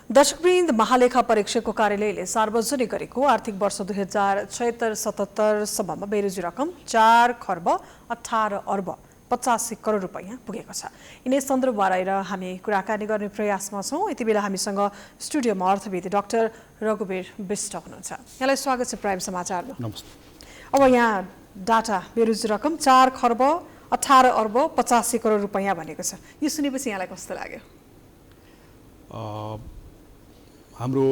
दर्शकवृन्द, महालेखा परीक्षकको कार्यालयले सार्वजनिक गरेको आर्थिक वर्ष 2076-77 सम्ममा बेरोजी रकम 4 खर्ब 18 अर्ब 85 करोड रुपैयाँ पुगेको छ। यिनै सन्दर्भमा रहेर हामी कुराकानी गर्ने प्रयासमा छौँ। यति बेला हामीसँग स्टुडियोमा अर्थविद डाक्टर रघुवीर विष्ट हुनुहुन्छ। यहाँलाई स्वागत छ प्राइम समाचारमा। नमस्ते। अब यहाँ डाटा बेरोजी रकम 4 खर्ब 18 अर्ब 85 करोड रुपैयाँ भनेको छ। यो सुनेपछि यहाँलाई कस्तो लाग्यो? हाम्रो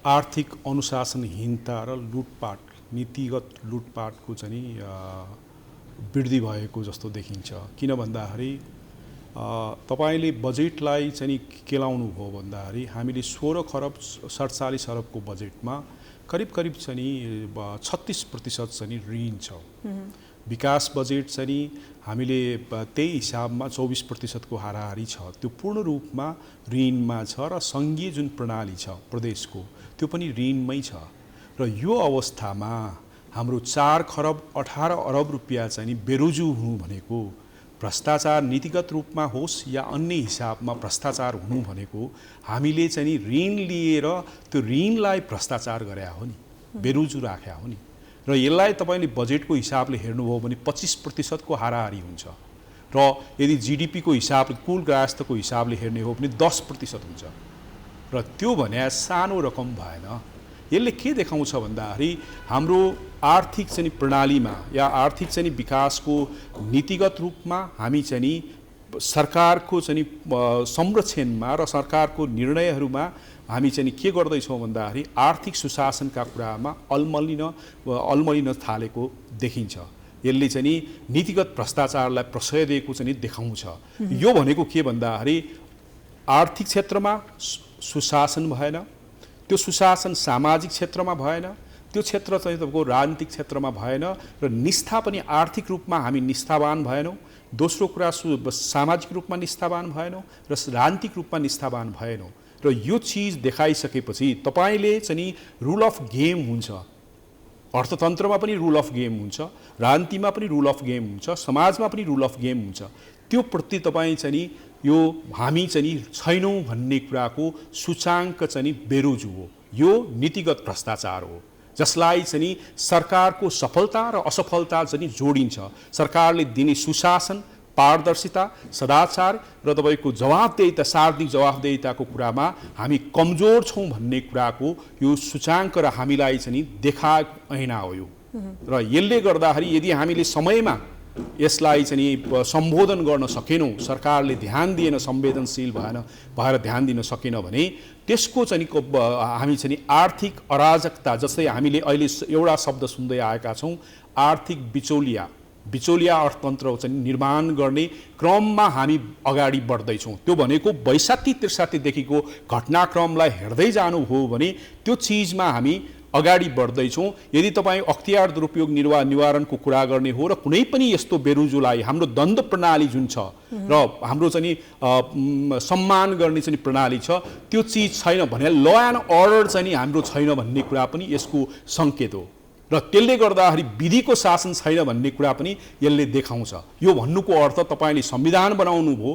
आर्थिक अनुशासनहीनता र लुटपाट, नीतिगत लुटपाटको चाहिँ वृद्धि भएको जस्तो देखिन्छ। किन भन्दाखेरि तपाईले बजेटलाई चाहिँ केलाउनु भयो भन्दाखेरि हामीले 16 खरब 47 अरबको बजेटमा करिब चाहिँ 36% चाहिँ ऋण छ। विकास बजेट चाहिँ हामीले त्यही हिसाबमा 24% को हाराहारी छ। त्यो पूर्ण रूपमा ऋणमा छ र सङ्घीय जुन प्रणाली छ प्रदेशको त्यो पनि ऋणमै छ। र यो अवस्थामा हाम्रो 4 खरब 18 अरब रुपियाँ चाहिँ बेरोजु हुनु भनेको भ्रष्टाचार नीतिगत रूपमा होस् या अन्य हिसाबमा भ्रष्टाचार हुनु भनेको हामीले चाहिँ ऋण लिएर त्यो ऋणलाई भ्रष्टाचार गरे हो नि, बेरोजु राख्या हो नि। र यसलाई तपाईले बजेटको हिसाबले हेर्नुभयो भने 25% को हाराहारी हुन्छ र यदि जीडीपी को हिसाबले कुल ग्राहस्थको हिसाबले हेर्ने हो भने 10% हुन्छ। र त्यो भने सानो रकम भएन। यसले के देखाउँछ भन्दाखेरि हाम्रो आर्थिक चाहिँ प्रणालीमा या आर्थिक चाहिँ विकासको नीतिगत रूपमा हामी चाहिँ सरकारको चाहिँ संरक्षणमा र सरकारको निर्णयहरूमा हामी चाहिँ के गर्दैछौँ भन्दाखेरि आर्थिक सुशासनका कुरामा अल्मलिन थालेको देखिन्छ। यसले चाहिँ नीतिगत भ्रष्टाचारलाई प्रशय दिएको चाहिँ देखाउँछ। यो भनेको के भन्दाखेरि आर्थिक क्षेत्रमा सुशासन भएन, त्यो सुशासन सामाजिक क्षेत्रमा भएन, त्यो क्षेत्र चाहिँ तपाईँको राजनीतिक क्षेत्रमा भएन र निष्ठा पनि आर्थिक रूपमा हामी निष्ठावान भएनौँ। दोस्रो कुरा सामाजिक रूपमा निष्ठावान भएनौँ र राजनीतिक रूपमा निष्ठावान भएनौँ। र यो चीज देखाइसकेपछि तपाईले चाहिँ रुल अफ गेम हुन्छ, अर्थतन्त्रमा पनि रुल अफ गेम हुन्छ, राजनीतिमा पनि रुल अफ गेम हुन्छ, समाजमा पनि रुल अफ गेम हुन्छ। त्यो प्रति तपाईँ चाहिँ यो हामी चाहिँ छैनौँ भन्ने कुराको सूचाङ्क चाहिँ बेरोजु हो। यो नीतिगत भ्रष्टाचार हो जसलाई चाहिँ सरकारको सफलता र असफलता चाहिँ जोडिन्छ। सरकारले दिने सुशासन, पारदर्शिता, सदाचार र तपाईको जवाफदेहिता, सार्वजनिक जवाफदेहिताको कुरामा हामी कमजोर छौँ भन्ने कुराको यो सूचाङ्क र हामीलाई चाहिँ देखाएको ऐना हो यो। र यसले गर्दाखेरि यदि हामीले समयमा यसलाई चाहिँ सम्बोधन गर्न सकेनौँ, सरकारले ध्यान दिएन, संवेदनशील भएर ध्यान दिन सकेन भने त्यसको चाहिँ हामी चाहिँ आर्थिक अराजकता, जस्तै हामीले अहिले एउटा शब्द सुन्दै आएका छौँ, आर्थिक बिचौलिया अर्थतन्त्र चाहिँ निर्माण गर्ने क्रममा हामी अगाडि बढ्दैछौँ। त्यो भनेको 62-63देखिको घटनाक्रमलाई हेर्दै जानुभयो भने त्यो चिजमा हामी अगाडि बढ्दैछौँ। यदि तपाईँ अख्तियार दुरुपयोग निवारणको कुरा गर्ने हो र कुनै पनि यस्तो बेरोजुलाई हाम्रो दण्ड प्रणाली जुन छ र हाम्रो चाहिँ सम्मान गर्ने चाहिँ प्रणाली छ त्यो चिज छैन भने ल एन्ड अर्डर चाहिँ हाम्रो छैन भन्ने कुरा पनि यसको सङ्केत हो। र त्यसले गर्दाखेरि विधिको शासन छैन भन्ने कुरा पनि यसले देखाउँछ। यो भन्नुको अर्थ तपाईले संविधान बनाउनु भयो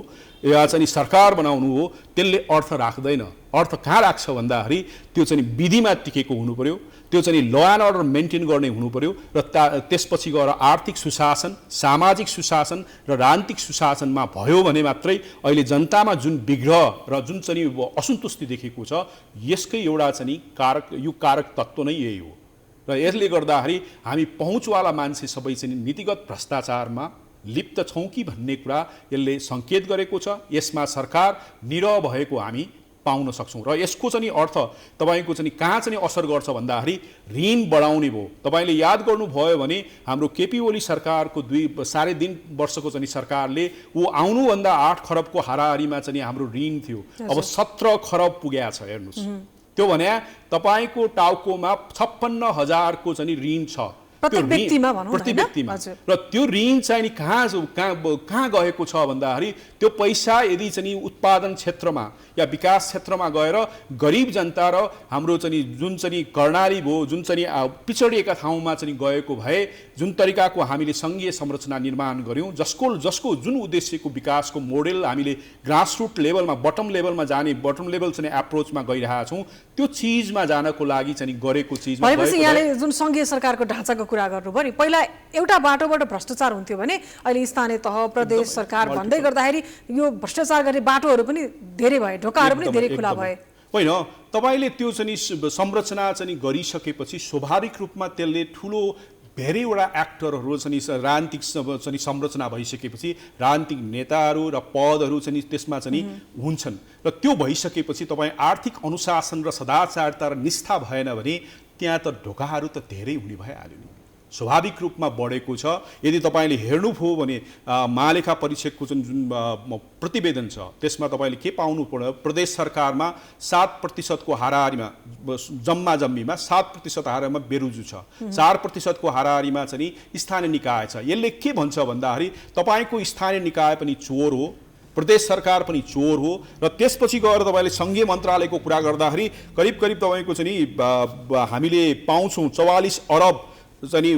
या चाहिँ सरकार बनाउनु हो, त्यसले अर्थ राख्दैन। अर्थ कहाँ राख्छ भन्दाखेरि त्यो चाहिँ विधिमा टिकेको हुनु पर्यो, त्यो चाहिँ ल एन्ड अर्डर मेन्टेन गर्ने हुनु पर्यो र त्यसपछि गएर आर्थिक सुशासन, सामाजिक सुशासन र राजनीतिक सुशासनमा भयो भने मात्रै अहिले जनतामा जुन विग्रह र जुन चाहिँ असन्तुष्टि देखेको छ यसकै एउटा चाहिँ कारक तत्त्व नै यही हो। र यसले गर्दाखेरि हामी पहुँचवाला मान्छे सबै चाहिँ नीतिगत भ्रष्टाचारमा लिप्त छौँ कि भन्ने कुरा यसले सङ्केत गरेको छ। यसमा सरकार निरह भएको हामी पाउन सक्छौँ। र यसको चाहिँ अर्थ तपाईँको चाहिँ कहाँ चाहिँ असर गर्छ भन्दाखेरि ऋण बढाउने भयो। तपाईँले याद गर्नुभयो भने हाम्रो केपी ओली सरकारको 2.5 वर्षको चाहिँ सरकारले ऊ आउनुभन्दा 8 खरबको हाराहारीमा चाहिँ हाम्रो ऋण थियो, अब 17 खरब पुगेको छ। हेर्नुहोस्, त्यो भने तपाईँको टाउकोमा 56,000 को चाहिँ ऋण छ। प्रत्येक व्यक्तिमा भनौँ न, प्रत्येक हैन? व्यक्तिमा। हजुर। र त्यो ऋण चाहिँ नि कहाँ गएको छ भन्दाखेरि त्यो पैसा यदि चाहिँ उत्पादन क्षेत्रमा या विकास क्षेत्रमा गएर गरिब जनता र हाम्रो चाहिँ जुन चाहिँ कर्णाली भयो, जुन चाहिँ पिछडिएका ठाउँमा चाहिँ गएको भए जुन तरिकाको हामीले सङ्घीय संरचना निर्माण गऱ्यौँ, जसको जुन उद्देश्यको विकासको मोडेल हामीले ग्रासरुट लेभलमा बटम लेभलमा जाने बटम लेभल चाहिँ एप्रोचमा गइरहेका छौँ, त्यो चिजमा जानको लागि चाहिँ गरेको चिजमा भनेपछि यहाँले जुन सङ्घीय सरकारको ढाँचाको कुरा गर्नुभयो नि, पहिला एउटा बाटोबाट भ्रष्टाचार हुन्थ्यो भने अहिले स्थानीय तह, प्रदेश सरकार भन्दै गर्दाखेरि यो भ्रष्टाचार गर्ने बाटोहरू पनि धेरै भए, ढोकाहरू पनि धेरै खुला भए। होइन, तपाईँले त्यो चाहिँ संरचना चाहिँ गरिसकेपछि स्वाभाविक रूपमा त्यसले ठुलो धेरैवटा एक्टरहरू चाहिँ राजनीतिक चाहिँ संरचना भइसकेपछि राजनीतिक नेताहरू र पदहरू चाहिँ त्यसमा चाहिँ हुन्छन् र त्यो भइसकेपछि तपाईँ आर्थिक अनुशासन र सदाचारता र निष्ठा भएन भने त्यहाँ त ढोकाहरू त धेरै हुने भइहाल्यो नि, स्वाभाविक रूपमा बढेको छ। यदि तपाईँले हेर्नुभयो भने महालेखा परीक्षकको जुन प्रतिवेदन छ त्यसमा तपाईँले के पाउनु पर्यो, प्रदेश सरकारमा 7% हाराहारीमा जम्मीमा 7% हाराहारीमा बेरोजु छ, 4% हाराहारीमा चाहिँ स्थानीय निकाय छ। यसले के भन्छ भन्दाखेरि तपाईँको स्थानीय निकाय पनि चोर हो, प्रदेश सरकार पनि चोर हो र त्यसपछि गएर तपाईँले सङ्घीय मन्त्रालयको कुरा गर्दाखेरि करिब तपाईँको चाहिँ हामीले पाउँछौँ 44 अरब चाहिँ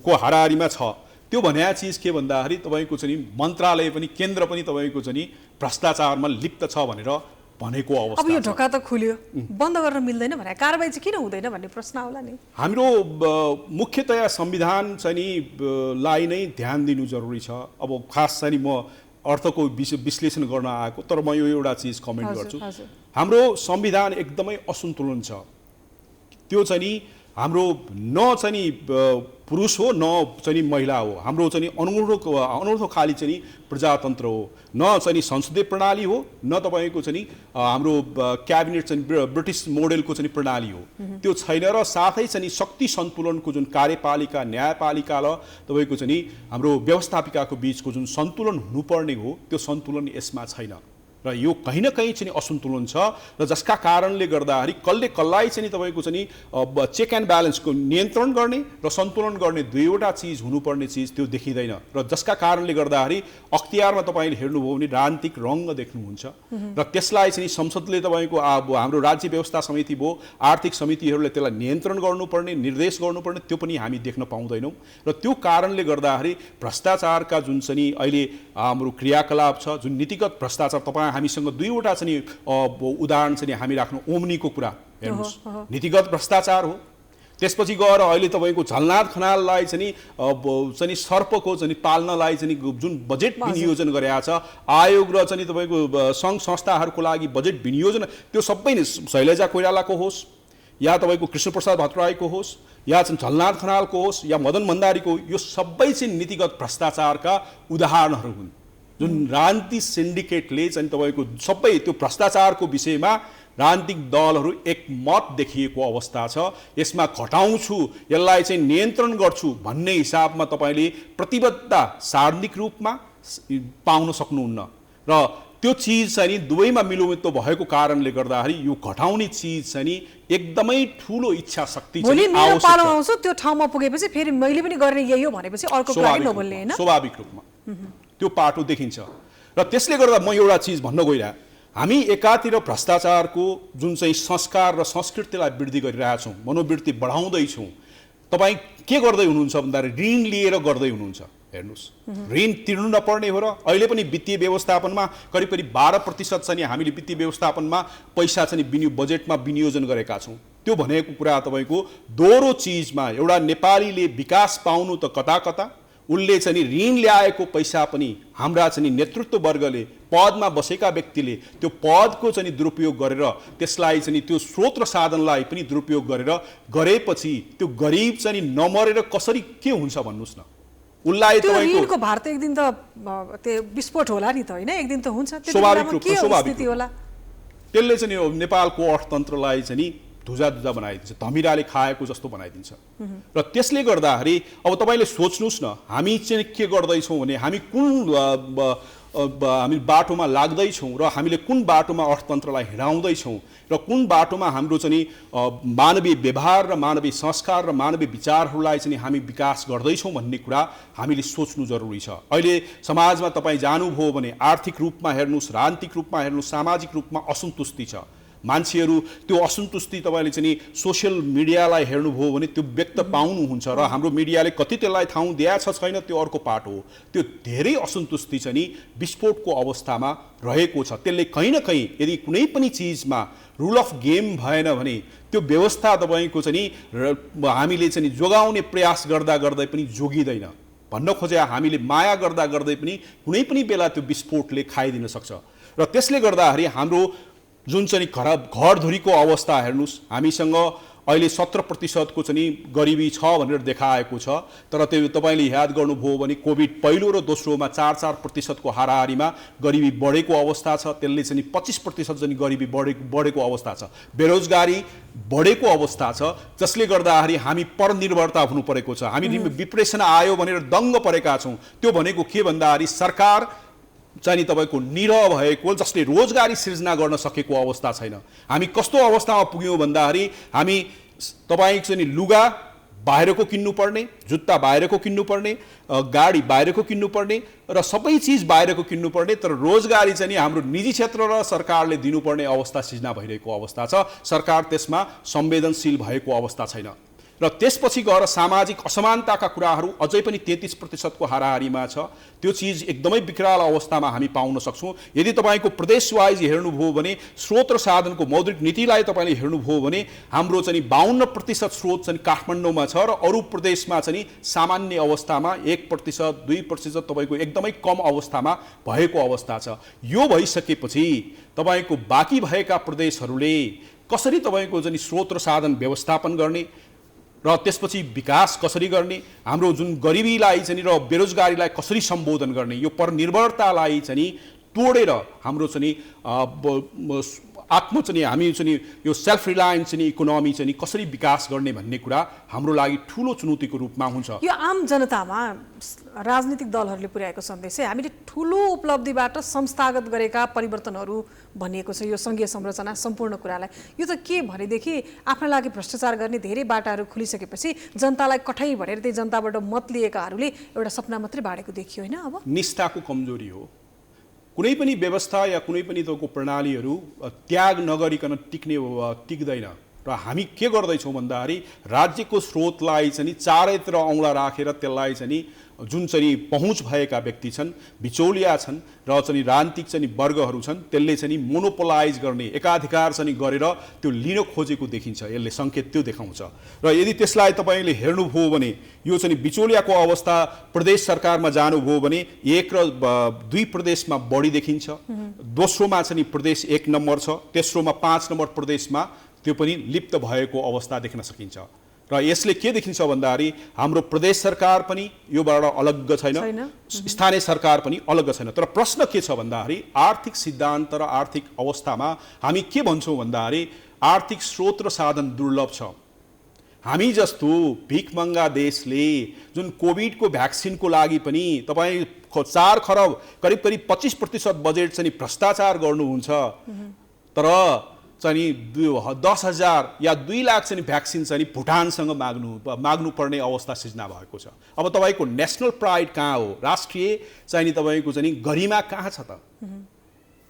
को हाराहारीमा छ। त्यो भन्या चिज के भन्दाखेरि तपाईँको चाहिँ मन्त्रालय पनि केन्द्र पनि तपाईँको चाहिँ भ्रष्टाचारमा लिप्त छ भनेर भनेको अवस्था। अब यो ढोका त खुल्यो, बन्द गर्न मिल्दैन भने कारबाही चाहिँ किन हुँदैन भन्ने प्रश्न आउला नि। हाम्रो मुख्यतया संविधान चाहिँ लाई नै ध्यान दिनु जरुरी छ। अब खास चाहिँ म अर्थको विश्लेषण गर्न आएको, तर म यो एउटा चिज कमेन्ट गर्छु। हाम्रो संविधान एकदमै असन्तुलन छ। त्यो चाहिँ हाम्रो न चाहिँ पुरुष हो न चाहिँ महिला हो, हाम्रो चाहिँ अनौठो खाली चाहिँ प्रजातन्त्र हो, न चाहिँ संसदीय प्रणाली हो, न तपाईँको चाहिँ हाम्रो क्याबिनेट चाहिँ ब्रिटिस मोडेलको चाहिँ प्रणाली हो, त्यो छैन। र साथै चाहिँ शक्ति सन्तुलनको जुन कार्यपालिका न्यायपालिका र तपाईँको चाहिँ हाम्रो व्यवस्थापिकाको बिचको जुन सन्तुलन हुनुपर्ने हो त्यो सन्तुलन यसमा छैन र यो कहीँ न कहीँ चाहिँ असन्तुलन छ। र जसका कारणले गर्दाखेरि कसलाई चाहिँ तपाईँको चाहिँ चेक एन्ड ब्यालेन्सको नियन्त्रण गर्ने र सन्तुलन गर्ने दुईवटा चिज हुनुपर्ने चिज त्यो देखिँदैन। र जसका कारणले गर्दाखेरि अख्तियारमा तपाईँले हेर्नुभयो भने राजनीतिक रङ्ग देख्नुहुन्छ र त्यसलाई चाहिँ संसदले तपाईँको हाम्रो राज्य व्यवस्था समिति भयो, आर्थिक समितिहरूले त्यसलाई नियन्त्रण गर्नुपर्ने, निर्देश गर्नुपर्ने, त्यो पनि हामी देख्न पाउँदैनौँ। र त्यो कारणले गर्दाखेरि भ्रष्टाचारका जुन चाहिँ अहिले हाम्रो क्रियाकलाप छ, जुन नीतिगत भ्रष्टाचार, तपाईँ हामीसँग दुईवटा चाहिँ उदाहरण चाहिँ हामी राख्नु। ओम्नीको कुरा हेर्नुहोस्, नीतिगत भ्रष्टाचार हो। त्यसपछि गएर अहिले तपाईँको झलनाथ खनाललाई चाहिँ सर्पको चाहिँ पाल्नलाई चाहिँ जुन बजेट विनियोजन गरेका छ आयोग र चाहिँ तपाईँको सङ्घ संस्थाहरूको लागि बजेट विनियोजन, त्यो सबै नै शैलजा कोइरालाको होस् या तपाईँको कृष्णप्रसाद भट्टराईको होस् या चाहिँ झलनाथ खनालको होस् या मदन भण्डारीको, यो सबै चाहिँ नीतिगत भ्रष्टाचारका उदाहरणहरू हुन् जुन राजनीतिक सिन्डिकेटले चाहिँ तपाईँको सबै त्यो भ्रष्टाचारको विषयमा राजनीतिक दलहरू एकमत देखिएको अवस्था छ। यसमा घटाउँछु, यसलाई चाहिँ नियन्त्रण गर्छु भन्ने हिसाबमा तपाईँले प्रतिबद्धता सार्वजनिक रूपमा पाउन सक्नुहुन्न र त्यो चिज चाहिँ नि दुवैमा मिलोमितो भएको कारणले गर्दाखेरि यो घटाउने चिज चाहिँ नि एकदमै ठुलो इच्छा शक्ति भोलि मेरो पालो आउँछ, त्यो ठाउँमा पुगेपछि फेरि मैले पनि गर्ने यही हो भनेपछि अर्को कुरा नबोल्ने हैन, स्वाभाविक रूपमा त्यो पाटो देखिन्छ। र त्यसले गर्दा म एउटा चिज भन्न गइरहेँ, हामी एकातिर भ्रष्टाचारको जुन चाहिँ संस्कार र संस्कृतिलाई वृद्धि गरिरहेछौँ, मनोवृत्ति बढाउँदैछौँ। तपाईँ के गर्दै हुनुहुन्छ भन्दाखेरि ऋण लिएर गर्दै हुनुहुन्छ। हेर्नुहोस्, ऋण तिर्नु नपर्ने हो र अहिले पनि वित्तीय व्यवस्थापनमा करिब 12% चाहिँ हामीले वित्तीय व्यवस्थापनमा पैसा चाहिँ बजेटमा विनियोजन गरेका छौँ। त्यो भनेको कुरा तपाईँको दोहोरो चिजमा एउटा नेपालीले विकास पाउनु त कता कता, उसले चाहिँ ऋण ल्याएको पैसा पनि हाम्रा चाहिँ नेतृत्व वर्गले, पदमा बसेका व्यक्तिले त्यो पदको चाहिँ दुरुपयोग गरेर त्यसलाई चाहिँ त्यो स्रोत र साधनलाई पनि दुरुपयोग गरेपछि त्यो गरिब चाहिँ नमरेर कसरी के हुन्छ भन्नुहोस् न। उसलाई तपाईँको ऋणको भार त एक दिन त त्यो विस्फोट होला नि त हैन, एक दिन त हुन्छ, स्वाभाविक रूपमा स्वाभाविक होला। त्यसले चाहिँ नेपालको अर्थतन्त्रलाई चाहिँ धुजा बनाइदिन्छ, धमिराले खाएको जस्तो बनाइदिन्छ। र त्यसले गर्दाखेरि अब तपाईँले सोच्नुहोस् न, हामी चाहिँ के गर्दैछौँ भने हामी कुन हामी बाटोमा लाग्दैछौँ र हामीले कुन बाटोमा अर्थतन्त्रलाई हिँडाउँदैछौँ र कुन बाटोमा हाम्रो चाहिँ मानवीय व्यवहार र मानवीय संस्कार र मानवीय विचारहरूलाई चाहिँ हामी विकास गर्दैछौँ भन्ने कुरा हामीले सोच्नु जरुरी छ। अहिले समाजमा तपाईँ जानुभयो भने आर्थिक रूपमा हेर्नुहोस्, राजनीतिक रूपमा हेर्नुहोस्, सामाजिक रूपमा असन्तुष्टि छ। मान्छेहरू त्यो असन्तुष्टि तपाईले चाहिँ सोसियल मिडियालाई हेर्नुभयो भने त्यो व्यक्त पाउनुहुन्छ र हाम्रो मिडियाले कति त्यसलाई ठाउँ दिएको छ छैन त्यो अर्को पाठ हो। त्यो धेरै असन्तुष्टि चाहिँ विस्फोटको अवस्थामा रहेको छ। त्यसले कहीँ न कहीँ यदि कुनै पनि चिजमा रुल अफ गेम भएन भने त्यो व्यवस्था तपाईँको चाहिँ हामीले चाहिँ जोगाउने प्रयास गर्दा गर्दै पनि जोगिँदैन। भन्न खोजे हामीले माया गर्दा गर्दै पनि कुनै पनि बेला त्यो विस्फोटले खाइदिन सक्छ र त्यसले गर्दाखेरि हाम्रो जुन चाहिँ घरधुरीको अवस्था हेर्नुहोस्, हामीसँग अहिले 17% को चाहिँ गरिबी छ भनेर देखाएको छ। तर त्यो तपाईले याद गर्नुभयो भने कोभिड पहिलो र दोस्रोमा 4% को हाराहारीमा गरिबी बढेको अवस्था छ। त्यसले चाहिँ 25% चाहिँ गरिबी बढेको अवस्था छ। बेरोजगारी बढेको अवस्था छ, जसले गर्दाखेरि हामी परनिर्भरता हुनु परेको छ। हामी डिप्रेसन आयो भनेर दङ्ग परेका छौँ। त्यो भनेको के भन्दाखेरि सरकार चाहिँ तपाईको निरह भएको, जसले रोजगारी सृजना गर्न सकेको अवस्था छैन। हामी कस्तो अवस्थामा पुग्यौँ भन्दाखेरि हामी तपाईँ चाहिँ लुगा बाहिरको किन्नुपर्ने, जुत्ता बाहिरको किन्नुपर्ने, गाडी बाहिरको किन्नुपर्ने र सबै चिज बाहिरको किन्नुपर्ने, तर रोजगारी चाहिँ हाम्रो निजी क्षेत्र र सरकारले दिनुपर्ने अवस्था सिर्जना भइरहेको अवस्था छ। सरकार त्यसमा संवेदनशील भएको अवस्था छैन र त्यसपछि गएर सामाजिक असमानताका कुराहरू अझै पनि 33% को हाराहारीमा छ। त्यो चिज एकदमै विकराल अवस्थामा हामी पाउन सक्छौँ। यदि तपाईँको प्रदेश वाइज हेर्नुभयो भने स्रोत र साधनको मौद्रिक नीतिलाई तपाईँले हेर्नुभयो भने हाम्रो चाहिँ 52% स्रोत चाहिँ काठमाडौँमा छ र अरू प्रदेशमा चाहिँ सामान्य अवस्थामा 1% 2% तपाईँको एकदमै कम अवस्थामा भएको अवस्था छ। यो भइसकेपछि तपाईँको बाँकी भएका प्रदेशहरूले कसरी तपाईँको चाहिँ स्रोत र साधन व्यवस्थापन गर्ने र त्यसपछि विकास कसरी गर्ने, हाम्रो जुन गरिबीलाई चाहिँ र बेरोजगारीलाई कसरी सम्बोधन गर्ने, यो परनिर्भरतालाई चाहिँ तोडेर हाम्रो चाहिँ आत्म चाहिँ हामी चाहिँ यो सेल्फ रिलायन्स चाहिँ इकोनोमी चाहिँ कसरी विकास गर्ने भन्ने कुरा हाम्रो लागि ठूलो चुनौतीको रूपमा हुन्छ। यो आम जनतामा राजनीतिक दलहरूले पुर्याएको सन्देश है, हामीले ठूलो उपलब्धिबाट संस्थागत गरेका परिवर्तनहरू भनिएको छ। यो संघीय संरचना सम्पूर्ण कुरालाई यो त के भनेदेखि आफ्ना लागि भ्रष्टाचार गर्ने धेरै बाटाहरू खुलिसकेपछि जनतालाई कठै भनेर त्यही जनताबाट मत लिएकाहरूले एउटा सपना मात्रै बाँडेको देखियो होइन। अब निष्ठाको कमजोरी हो। कुनै पनि व्यवस्था या कुनै पनि तपाईँको प्रणालीहरू त्याग नगरिकन टिक्दैन र हामी के गर्दैछौँ भन्दाखेरि राज्यको स्रोतलाई चाहिँ चारैतिर औँला राखेर त्यसलाई चाहिँ जुन चाहिँ पहुँच भएका व्यक्ति छन्, बिचौलिया छन् र चाहिँ राजनीतिक चाहिँ वर्गहरू छन्, त्यसले चाहिँ मोनोपोलाइज गर्ने, एकाधिकार चाहिँ गरेर त्यो लिन खोजेको देखिन्छ। यसले सङ्केत त्यो देखाउँछ र यदि त्यसलाई तपाईँले हेर्नुभयो भने यो चाहिँ बिचौलियाको अवस्था प्रदेश सरकारमा जानुभयो भने 1 र 2 प्रदेशमा बढी देखिन्छ। दोस्रोमा चाहिँ प्रदेश 1 नम्बर छ, तेस्रोमा 5 नम्बर प्रदेशमा त्यो पनि लिप्त भएको अवस्था देख्न सकिन्छ। र यसले के देखिन्छ भन्दाखेरि हाम्रो प्रदेश सरकार पनि योबाट अलग छैन, स्थानीय सरकार पनि अलग छैन। तर प्रश्न के छ भन्दाखेरि आर्थिक सिद्धान्त र आर्थिक अवस्थामा हामी के भन्छौँ भन्दाखेरि आर्थिक स्रोत र साधन दुर्लभ छ। हामी जस्तो भिखमङ्गा देशले जुन कोभिडको भ्याक्सिनको लागि पनि तपाईँ 4 खरब करिब 25% बजेट चाहिँ भ्रष्टाचार गर्नुहुन्छ, तर चाहिँ 10,000 या 2 लाख चाहिँ भ्याक्सिन चाहिँ भुटानसँग माग्नुपर्ने अवस्था सिर्जना भएको छ। अब तपाईँको नेसनल प्राइड कहाँ हो, राष्ट्रिय चाहिँ तपाईँको चाहिँ गरिमा कहाँ छ त,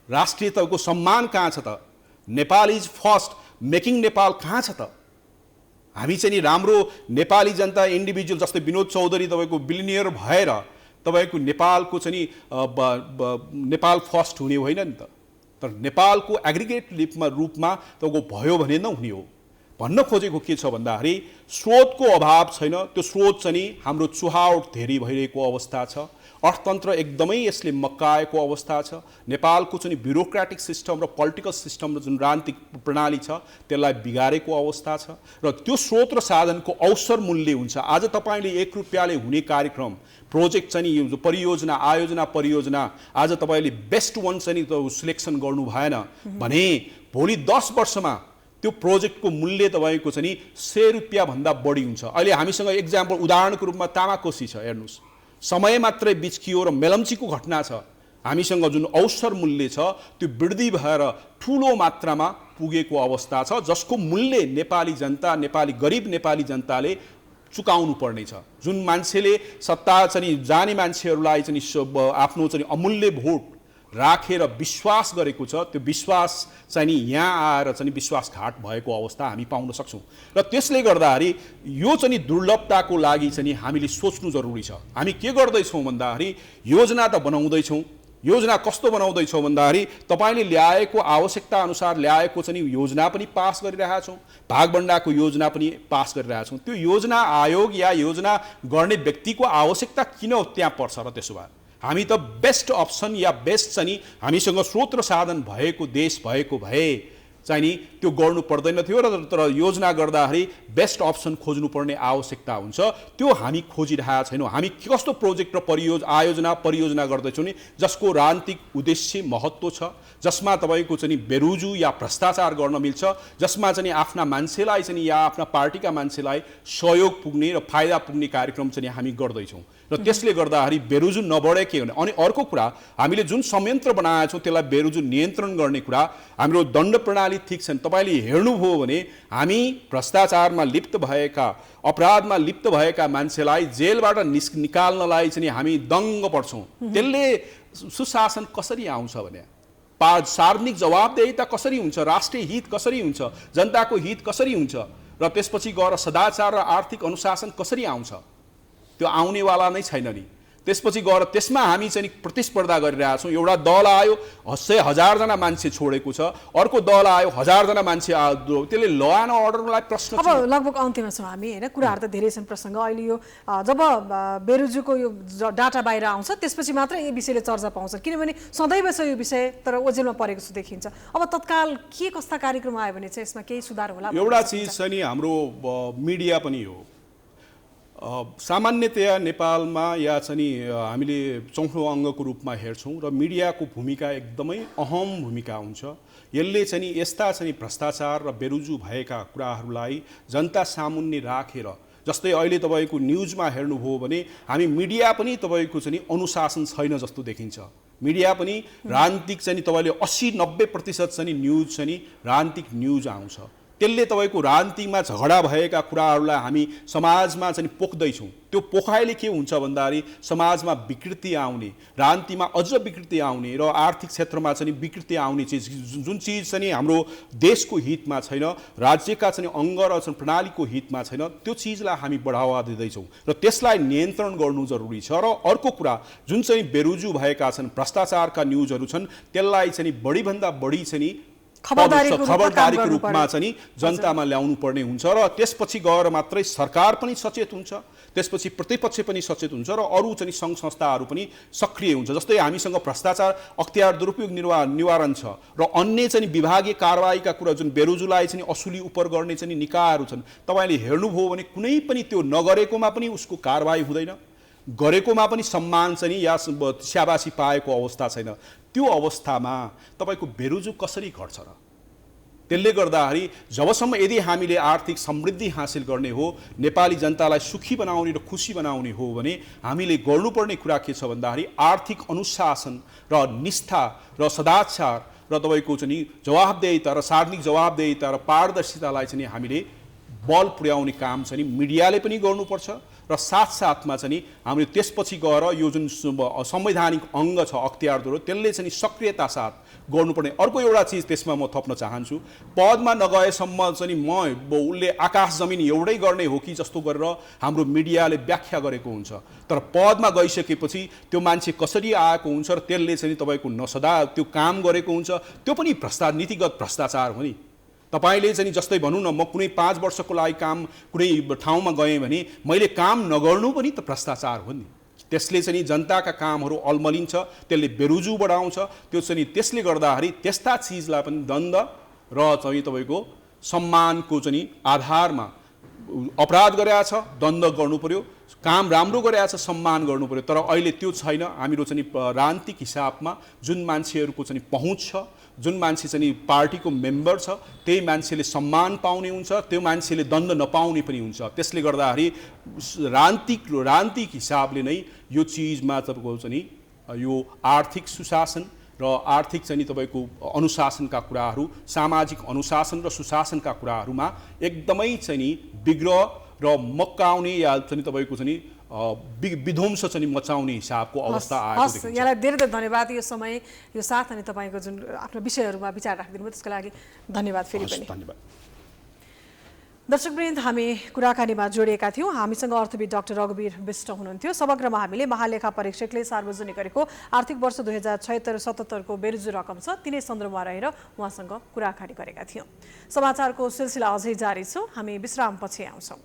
राष्ट्रिय तपाईँको सम्मान कहाँ छ त, Nepal is first, making Nepal कहाँ छ त। हामी चाहिँ राम्रो नेपाली जनता इन्डिभिजुअल जस्तै विनोद चौधरी तपाईँको बिलिनियर भएर तपाईँको नेपालको चाहिँ नेपाल फर्स्ट हुने होइन नि त, तर नेपालको एग्रिगेट रूपमा तपाईँको भयो भने नहुने हो। भन्न खोजेको के छ भन्दाखेरि स्रोतको अभाव छैन, त्यो स्रोत चाहिँ हाम्रो चुहावट धेरै भइरहेको अवस्था छ। अर्थतन्त्र एकदमै यसले मक्काएको अवस्था छ। नेपालको चाहिँ ब्युरोक्रेटिक सिस्टम र पोलिटिकल सिस्टम र जुन राजनीतिक प्रणाली छ त्यसलाई बिगारेको अवस्था छ र त्यो स्रोत र साधनको अवसर मूल्य हुन्छ। आज तपाईँले 1 रुपियाँले हुने कार्यक्रम प्रोजेक्ट चाहिँ परियोजना आयोजना परियोजना आज तपाईँले बेस्ट वान चाहिँ सिलेक्सन गर्नु भएन भने भोलि 10 वर्षमा त्यो प्रोजेक्टको मूल्य तपाईँको चाहिँ 100 रुपियाँ भन्दा बढी हुन्छ। अहिले हामीसँग एक्जाम्पल उदाहरणको रूपमा तामाकोसी छ, हेर्नुहोस् समय मात्रै बिच्कियो र मेलम्चीको घटना छ। हामीसँग जुन अवसर मूल्य छ त्यो वृद्धि भएर ठुलो मात्रामा पुगेको अवस्था छ, जसको मूल्य नेपाली जनता, नेपाली गरिब नेपाली जनताले चुकाउनु पर्नेछ। जुन मान्छेले सत्ता चाहिँ जाने मान्छेहरूलाई चाहिँ आफ्नो चाहिँ अमूल्य भोट राखेर विश्वास गरेको छ, त्यो विश्वास चाहिँ नि यहाँ आएर चाहिँ विश्वासघात भएको अवस्था हामी पाउन सक्छौँ। र त्यसले गर्दाखेरि यो चाहिँ दुर्लभताको लागि चाहिँ हामीले सोच्नु जरुरी छ। हामी के गर्दैछौँ भन्दाखेरि योजना त बनाउँदैछौँ। योजना कस्तो बनाउँदैछौँ भन्दाखेरि तपाईँले ल्याएको आवश्यकता अनुसार ल्याएको चाहिँ योजना पनि पास गरिरहेका छौँ, भागभण्डाको योजना पनि पास गरिरहेका छौँ। त्यो योजना आयोग या योजना गर्ने व्यक्तिको आवश्यकता किन त्यहाँ पर्छ र? त्यसो भए हामी त बेस्ट अप्सन या बेस्ट चाहिँ हामीसँग स्रोत र साधन भएको देश भएको भए चाहिँ नि त्यो गर्नु पर्दैन थियो र तर योजना गर्दाखेरि बेस्ट अप्सन खोज्नुपर्ने आवश्यकता हुन्छ। त्यो हामी खोजिरहेका छैनौँ। हामी कस्तो प्रोजेक्ट र आयोजना परियोजना गर्दैछौँ नि जसको राजनीतिक उद्देश्य महत्त्व छ, जसमा तपाईँको चाहिँ बेरुजु या भ्रष्टाचार गर्न मिल्छ, जसमा चाहिँ आफ्ना मान्छेलाई चाहिँ या आफ्ना पार्टीका मान्छेलाई सहयोग पुग्ने र फाइदा पुग्ने कार्यक्रम चाहिँ हामी गर्दैछौँ। र त्यसले गर्दाखेरि बेरुजु नबढे के भने अनि अर्को कुरा हामीले जुन संयन्त्र बनाएका छौँ त्यसलाई बेरुजु नियन्त्रण गर्ने कुरा हाम्रो दण्ड प्रणाली ठिक छन्। तपाईँले हेर्नुभयो भने हामी भ्रष्टाचारमा लिप्त भएका अपराधमा लिप्त भएका मान्छेलाई जेलबाट निकाल्नलाई चाहिँ हामी दङ्ग पर्छौँ। त्यसले सुशासन कसरी आउँछ भने सार्वजनिक जवाबदेहिता कसरी हुन्छ, राष्ट्रिय हित कसरी हुन्छ, जनताको हित कसरी हुन्छ र त्यसपछि गएर सदाचार र आर्थिक अनुशासन कसरी आउँछ? त्यो आउनेवाला नै छैन नि। त्यसपछि गएर त्यसमा हामी चाहिँ प्रतिस्पर्धा गरिरहेका छौँ। एउटा दल आयो 100,000 मान्छे छोडेको छ, अर्को दल आयो 1,000 मान्छे त्यसले ल एन्ड अर्डरलाई प्रश्न। अब लगभग अन्त्यमा छौँ हामी होइन, कुराहरू त धेरै छन् प्रसङ्ग। अहिले यो जब बेरुजुको यो डाटा बाहिर आउँछ त्यसपछि मात्र यो विषयले चर्चा पाउँछ, किनभने सदैव छ यो विषय तर ओझेलमा परेको जस्तो देखिन्छ। अब तत्काल के कस्ता कार्यक्रम आयो भने चाहिँ यसमा केही सुधार होला? एउटा चिज छ नि, हाम्रो मिडिया पनि हो। सामान्यतया नेपालमा या चाहिँ हामीले चौथो अङ्गको रूपमा हेर्छौँ र मिडियाको भूमिका एकदमै अहम भूमिका हुन्छ। यसले चाहिँ यस्ता चाहिँ भ्रष्टाचार र बेरुजु भएका कुराहरूलाई जनता सामुन्ने राखेर, जस्तै अहिले तपाईँको न्युजमा हेर्नुभयो भने हामी मिडिया पनि तपाईँको चाहिँ अनुशासन छैन जस्तो देखिन्छ। मिडिया पनि राजनीतिक चाहिँ तपाईँले 80-90% चाहिँ न्युज चाहिँ राजनीतिक न्युज आउँछ। त्यसले तपाईँको राजनीतिमा झगडा भएका कुराहरूलाई हामी समाजमा चाहिँ पोख्दैछौँ। त्यो पोखाइले के हुन्छ भन्दाखेरि समाजमा विकृति आउने, राजनीतिमा अझ विकृति आउने र आर्थिक क्षेत्रमा चाहिँ विकृति आउने चिज, जुन चिज चाहिँ हाम्रो देशको हितमा छैन, राज्यका चाहिँ अङ्ग र प्रणालीको हितमा छैन, त्यो चिजलाई हामी बढावा दिँदैछौँ र त्यसलाई नियन्त्रण गर्नु जरुरी छ। र अर्को कुरा जुन चाहिँ बेरुजु भएका छन्, भ्रष्टाचारका न्युजहरू छन्, त्यसलाई चाहिँ बढीभन्दा बढी चाहिँ खबरदारीको रूपमा चाहिँ जनतामा ल्याउनु पर्ने हुन्छ र त्यसपछि गएर मात्रै सरकार पनि सचेत हुन्छ, त्यसपछि प्रतिपक्ष पनि सचेत हुन्छ र अरू चाहिँ सङ्घ संस्थाहरू पनि सक्रिय हुन्छ। जस्तै हामीसँग भ्रष्टाचार अख्तियार दुरुपयोग निवारण छ र अन्य चाहिँ विभागीय कारबाहीका कुरा जुन बेरुजुलाई चाहिँ असुली उपर गर्ने चाहिँ निकायहरू छन्, तपाईँले हेर्नुभयो भने कुनै पनि त्यो नगरेकोमा पनि उसको कारबाही हुँदैन, गरेकोमा पनि सम्मान चाहिँ या स्याबासी पाएको अवस्था छैन। त्यो अवस्थामा तपाईँको बेरुजु कसरी घट्छ र? त्यसले गर्दाखेरि जबसम्म यदि हामीले आर्थिक समृद्धि हासिल गर्ने हो, नेपाली जनतालाई सुखी बनाउने र खुसी बनाउने हो भने हामीले गर्नुपर्ने कुरा के छ भन्दाखेरि आर्थिक अनुशासन र निष्ठा र सदाचार र तपाईँको चाहिँ जवाबदेहिता र सार्वजनिक जवाबदेहिता र पारदर्शितालाई चाहिँ हामीले बल पुर्याउने काम चाहिँ मिडियाले पनि गर्नुपर्छ र साथसाथमा चाहिँ हामीले त्यसपछि गएर यो जुन संवैधानिक अङ्ग छ अख्तियारद्वारा त्यसले चाहिँ सक्रियता साथ गर्नुपर्ने। अर्को एउटा चिज त्यसमा म थप्न चाहन्छु, पदमा नगएसम्म चाहिँ उसले आकाश जमिन एउटै गर्ने हो कि जस्तो गरेर हाम्रो मिडियाले व्याख्या गरेको हुन्छ, तर पदमा गइसकेपछि त्यो मान्छे कसरी आएको हुन्छ र त्यसले चाहिँ तपाईँको नसदा त्यो काम गरेको हुन्छ, त्यो पनि नीतिगत भ्रष्टाचार हो नि। तपाईँले चाहिँ जस्तै भनौँ न, म कुनै 5 वर्षको लागि काम कुनै ठाउँमा गएँ भने मैले काम नगर्नु पनि त भ्रष्टाचार हो नि। त्यसले चाहिँ जनताका कामहरू अल्मलिन्छ, त्यसले बेरुजु बढाउँछ। त्यो चाहिँ त्यसले गर्दाखेरि त्यस्ता चिजलाई पनि दण्ड र चाहिँ तपाईँको सम्मानको चाहिँ आधारमा अपराध गरेका छ दण्ड गर्नु पर्यो, काम राम्रो गरेका छ सम्मान गर्नु पर्यो। तर अहिले त्यो छैन। हाम्रो चाहिँ राजनीतिक हिसाबमा जुन मान्छेहरूको चाहिँ पहुँच छ, जुन मान्छे चाहिँ पार्टीको मेम्बर छ, त्यही मान्छेले सम्मान पाउने हुन्छ, त्यो मान्छेले दण्ड नपाउने पनि हुन्छ। त्यसले गर्दाखेरि राजनीतिक हिसाबले नै यो चिजमा तपाईँको चाहिँ यो आर्थिक सुशासन र आर्थिक चाहिँ नि तपाईँको अनुशासनका कुराहरू, सामाजिक अनुशासन र सुशासनका कुराहरूमा एकदमै चाहिँ नि विग्रह र मक्काउने या चाहिँ तपाईँको चाहिँ नि विध्वंस चाहिँ मचाउने हिसाबको अवस्था आएको देखिन्छ। यहाँलाई धेरै धेरै धन्यवाद यो समय यो साथ अनि तपाईँको जुन आफ्नो विषयहरूमा विचार राखिदिनु भयो त्यसको लागि धन्यवाद फेरि पनि। धन्यवाद। दर्शकवृन्द, हामी कुराकानीमा जोडिएका थियौँ। हामीसँग अर्थविद डाक्टर रघुवीर विष्ट हुनुहुन्थ्यो। समग्रमा हामीले महालेखा परीक्षकले सार्वजनिक गरेको आर्थिक वर्ष 2076-77 को बेरजु रकम छ, तिनै सन्दर्भमा रहेर उहाँसँग कुराकानी गरेका थियौँ। समाचारको सिलसिला अझै जारी छ, हामी विश्रामपछि आउँछौँ।